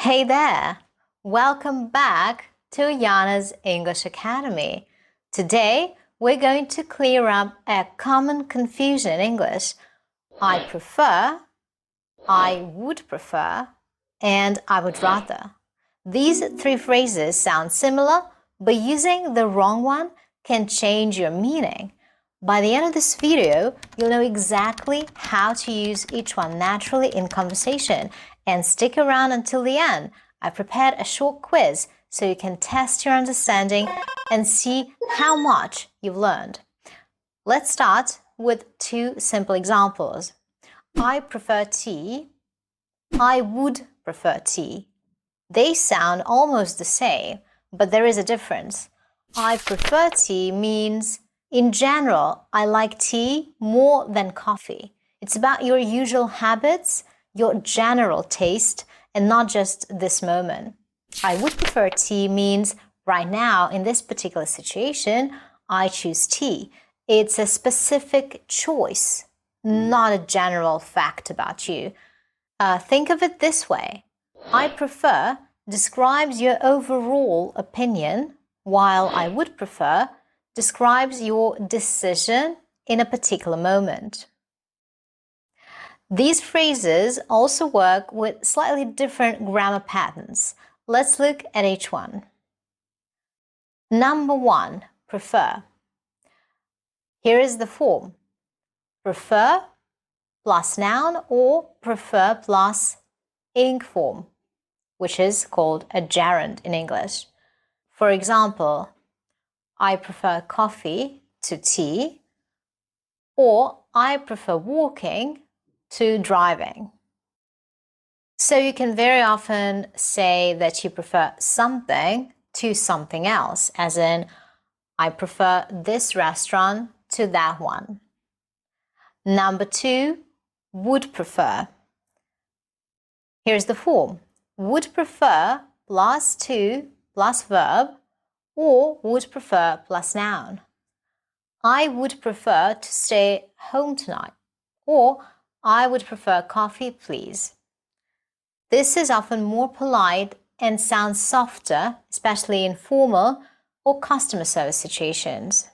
Hey there! Welcome back to Yana's English Academy. Today, we're going to clear up a common confusion in English. I prefer, I would prefer, and I would rather. These three phrases sound similar, but using the wrong one can change your meaning. By the end of this video, you'll know exactly how to use each one naturally in conversation. And stick around until the end. I prepared a short quiz so you can test your understanding and see how much you've learned. Let's start with two simple examples. I prefer tea. I would prefer tea. They sound almost the same, but there is a difference. I prefer tea means, in general, I like tea more than coffee. It's about your usual habits, your general taste, and not just this moment. I would prefer tea means, right now, in this particular situation, I choose tea. It's a specific choice, not a general fact about you. Think of it this way. I prefer describes your overall opinion, while I would prefer describes your decision in a particular moment. These phrases also work with slightly different grammar patterns. Let's look at each one. Number 1, prefer. Here is the form. Prefer plus noun or prefer plus ing form, which is called a gerund in English. For example, I prefer coffee to tea, or I prefer walking to driving. So you can very often say that you prefer something to something else, as in, I prefer this restaurant to that one. Number 2, would prefer. Here's the form. Would prefer plus to plus verb, or would prefer plus noun. I would prefer to stay home tonight, or I would prefer coffee, please. This is often more polite and sounds softer, especially in formal or customer service situations.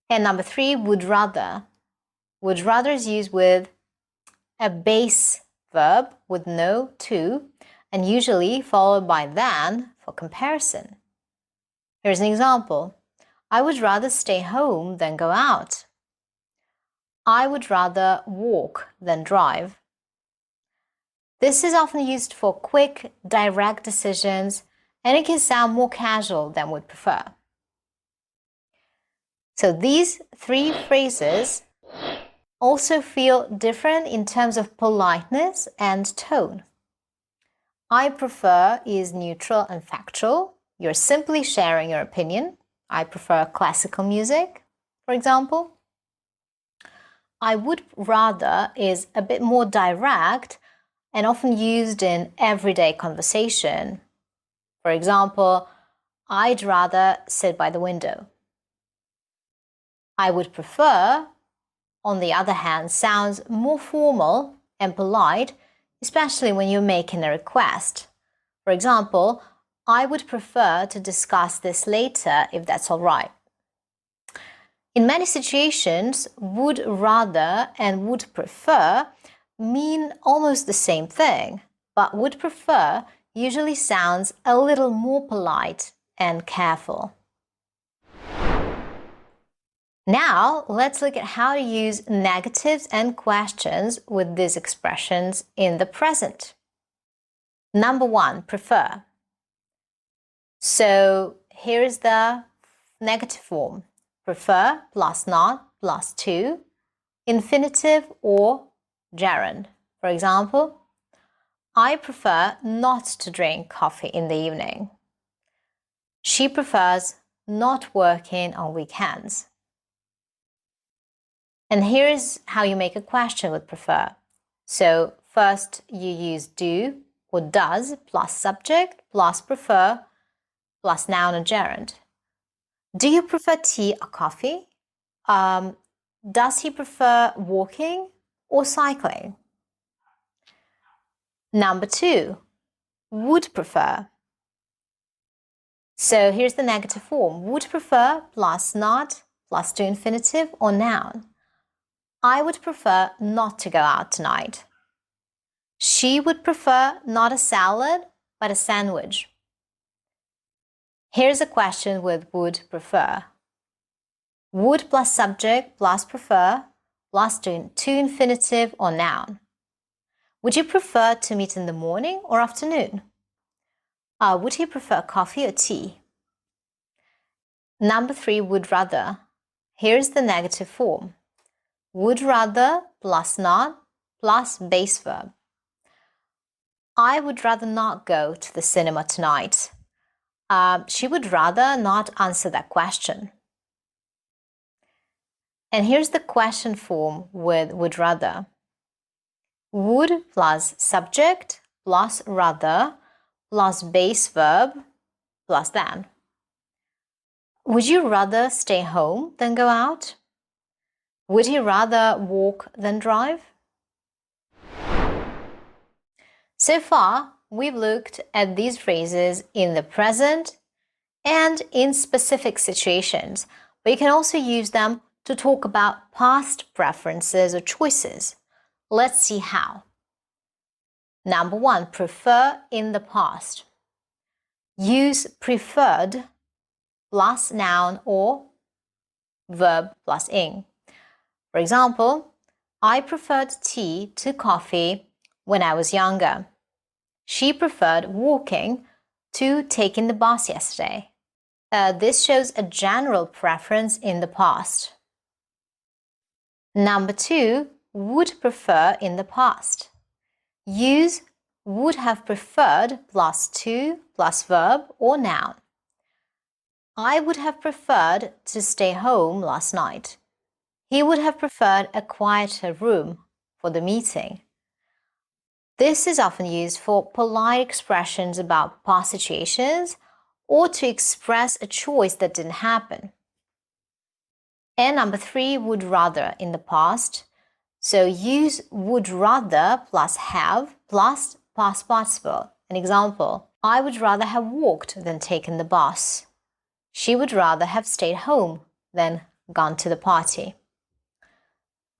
And number 3, would rather. Would rather is used with a base verb with no to, and usually followed by than for comparison. Here's an example. I would rather stay home than go out. I would rather walk than drive. This is often used for quick, direct decisions, and it can sound more casual than would prefer. So these three phrases also feel different in terms of politeness and tone. I prefer is neutral and factual. You're simply sharing your opinion. I prefer classical music, for example. I would rather is a bit more direct and often used in everyday conversation. For example, I'd rather sit by the window. I would prefer, on the other hand, sounds more formal and polite, especially when you're making a request. For example, I would prefer to discuss this later if that's all right. In many situations, would rather and would prefer mean almost the same thing, but would prefer usually sounds a little more polite and careful. Now, let's look at how to use negatives and questions with these expressions in the present. Number 1, prefer. So here is the negative form. Prefer plus not plus to, infinitive or gerund. For example, I prefer not to drink coffee in the evening. She prefers not working on weekends. And here is how you make a question with prefer. So first you use do or does plus subject plus prefer plus noun and gerund. Do you prefer tea or coffee? Does he prefer walking or cycling? Number 2, would prefer. So here's the negative form. Would prefer plus not plus to infinitive or noun. I would prefer not to go out tonight. She would prefer not a salad, but a sandwich. Here's a question with would prefer. Would plus subject plus prefer plus to infinitive or noun. Would you prefer to meet in the morning or afternoon? Would he prefer coffee or tea? Number 3, would rather. Here's the negative form. Would rather plus not plus base verb. I would rather not go to the cinema tonight. She would rather not answer that question. And here's the question form with would rather. Would plus subject plus rather plus base verb plus than. Would you rather stay home than go out? Would he rather walk than drive? So far, we've looked at these phrases in the present and in specific situations, but you can also use them to talk about past preferences or choices. Let's see how. Number 1, prefer in the past. Use preferred plus noun or verb plus ing. For example, I preferred tea to coffee when I was younger. She preferred walking to taking the bus yesterday. This shows a general preference in the past. Number 2, would prefer in the past. Use would have preferred plus to plus verb or noun. I would have preferred to stay home last night. He would have preferred a quieter room for the meeting. This is often used for polite expressions about past situations or to express a choice that didn't happen. And number 3, would rather in the past. So use would rather plus have plus past participle. An example, I would rather have walked than taken the bus. She would rather have stayed home than gone to the party.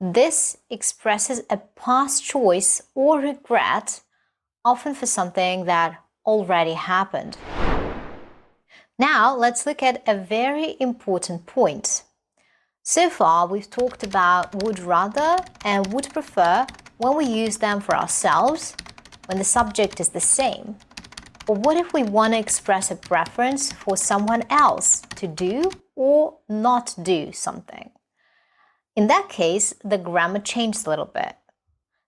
This expresses a past choice or regret, often for something that already happened. Now let's look at a very important point. So far, we've talked about would rather and would prefer when we use them for ourselves, when the subject is the same. But what if we want to express a preference for someone else to do or not do something? In that case, the grammar changes a little bit.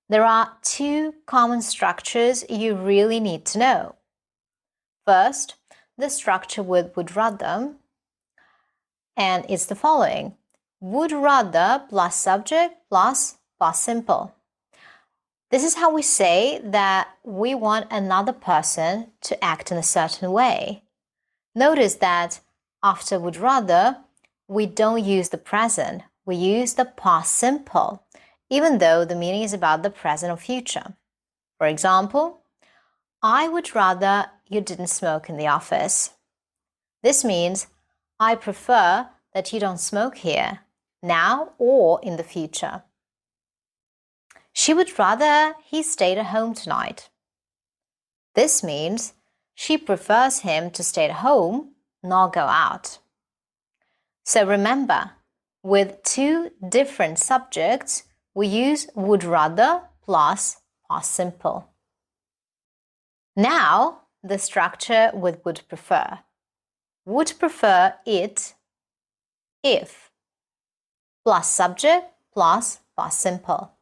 There are 2 common structures you really need to know. First, the structure with would rather, and it's the following. Would rather plus subject plus past simple. This is how we say that we want another person to act in a certain way. Notice that after would rather, we don't use the present, we use the past simple, even though the meaning is about the present or future. For example, I would rather you didn't smoke in the office. This means I prefer that you don't smoke here, now or in the future. She would rather he stayed at home tonight. This means she prefers him to stay at home, not go out. So remember, with 2 different subjects, we use would rather plus past simple. Now, the structure with would prefer. Would prefer it, if, plus subject plus past simple.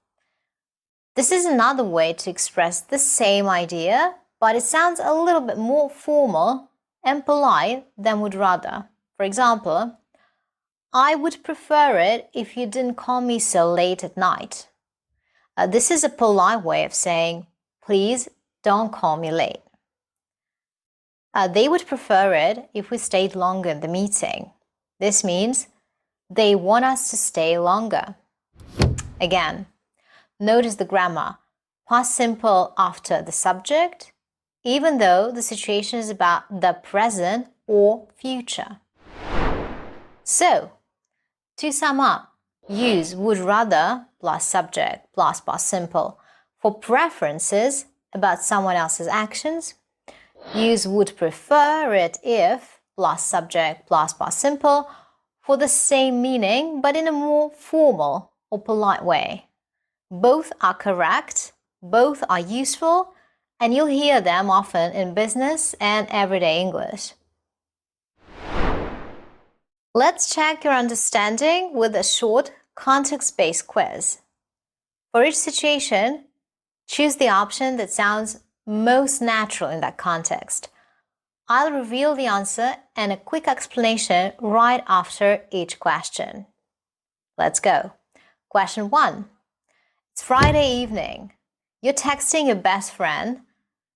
This is another way to express the same idea, but it sounds a little bit more formal and polite than would rather. For example, I would prefer it if you didn't call me so late at night. This is a polite way of saying, please don't call me late. They would prefer it if we stayed longer in the meeting. This means they want us to stay longer. Again, notice the grammar. past simple after the subject, even though the situation is about the present or future. So, to sum up, use would rather plus subject plus past simple for preferences about someone else's actions. Use would prefer it if plus subject plus past simple for the same meaning but in a more formal or polite way. Both are correct, both are useful, and you'll hear them often in business and everyday English. Let's check your understanding with a short context-based quiz. For each situation, choose the option that sounds most natural in that context. I'll reveal the answer and a quick explanation right after each question. Let's go. Question 1. It's Friday evening. You're texting your best friend.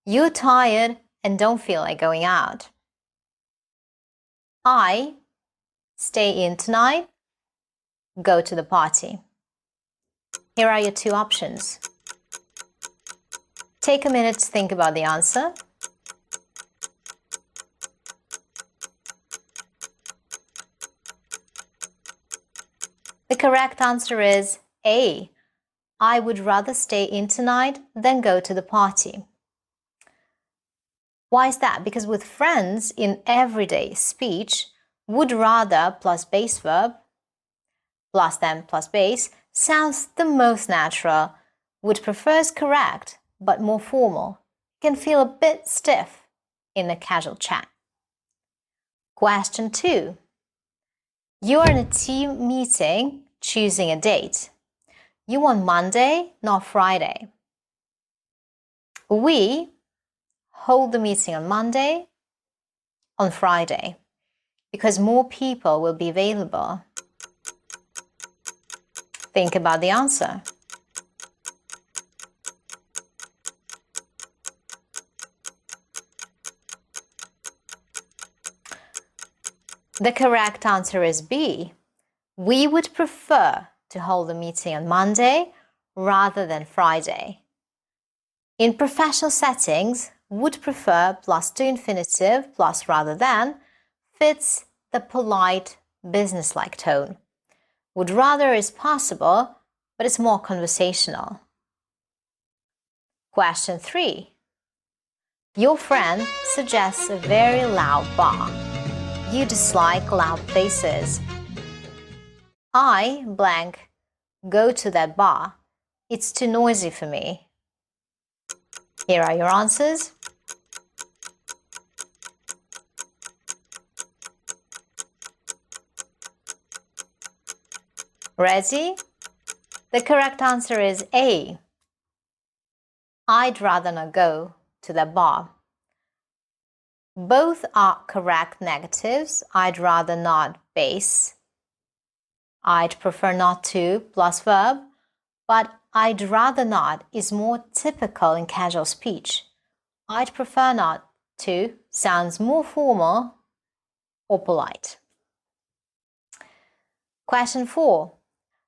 You're tired and don't feel like going out. I stay in tonight. Go to the party. Here are your two options. Take a minute to think about the answer. The correct answer is A. I would rather stay in tonight than go to the party. Why is that? Because with friends in everyday speech, would rather plus base verb plus than plus base sounds the most natural. Would prefer is correct, but more formal. It can feel a bit stiff in a casual chat. Question 2. You are in a team meeting choosing a date. You want Monday, not Friday. We hold the meeting on Monday, on Friday, because more people will be available. Think about the answer. The correct answer is B. We would prefer to hold the meeting on Monday rather than Friday. In professional settings, would prefer plus to infinitive plus rather than fits the polite, business-like tone. Would rather is possible, but it's more conversational. Question 3. Your friend suggests a very loud bar. You dislike loud places. I blank go to that bar. It's too noisy for me. Here are your answers. Ready? The correct answer is A. I'd rather not go to the bar. Both are correct negatives. I'd rather not base. I'd prefer not to plus verb, but I'd rather not is more typical in casual speech. I'd prefer not to sounds more formal or polite. Question 4.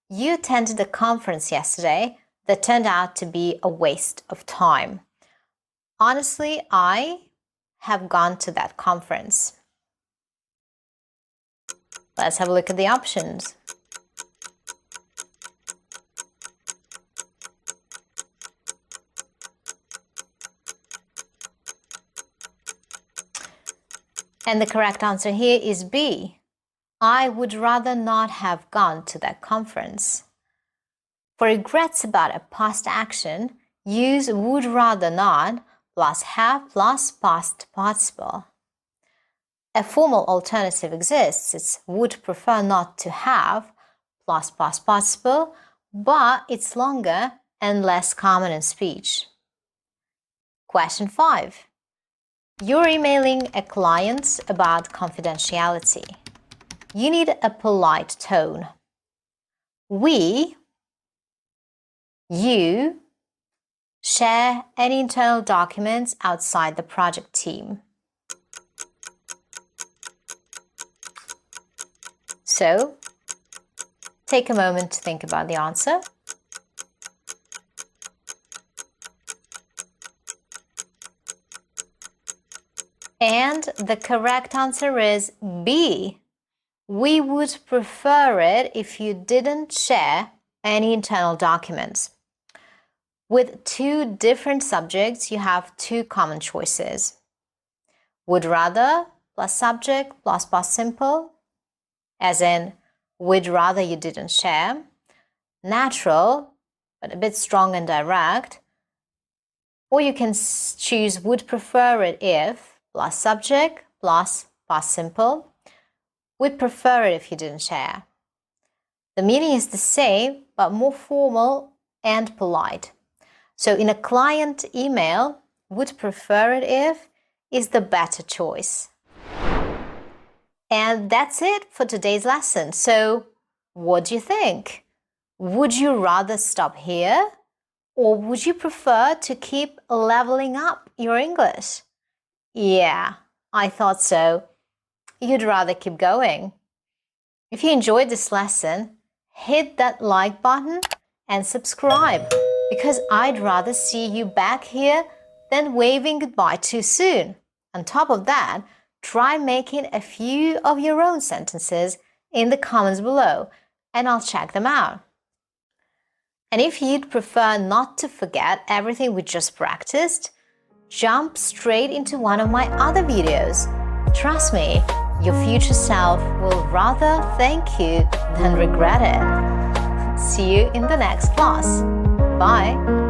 You attended a conference yesterday that turned out to be a waste of time. Honestly, I have gone to that conference. Let's have a look at the options. And the correct answer here is B. I would rather not have gone to that conference. For regrets about a past action, use would rather not plus have plus past participle. A formal alternative exists. It's would prefer not to have plus past participle, but it's longer and less common in speech. Question 5. You're emailing a client about confidentiality. You need a polite tone. We, you, share any internal documents outside the project team. So, take a moment to think about the answer. And the correct answer is B. We would prefer it if you didn't share any internal documents. With two different subjects, you have two common choices. Would rather plus subject plus past simple, as in would rather you didn't share. Natural, but a bit strong and direct. Or you can choose would prefer it if plus subject plus past simple. Would prefer it if you didn't share. The meaning is the same, but more formal and polite. So in a client email, would prefer it if is the better choice. And that's it for today's lesson. So what do you think? Would you rather stop here, or would you prefer to keep leveling up your English? Yeah, I thought so. You'd rather keep going. If you enjoyed this lesson, hit that like button and subscribe, because I'd rather see you back here than waving goodbye too soon. On top of that, try making a few of your own sentences in the comments below, and I'll check them out. And if you'd prefer not to forget everything we just practiced, jump straight into one of my other videos. Trust me, your future self will rather thank you than regret it. See you in the next class. Bye!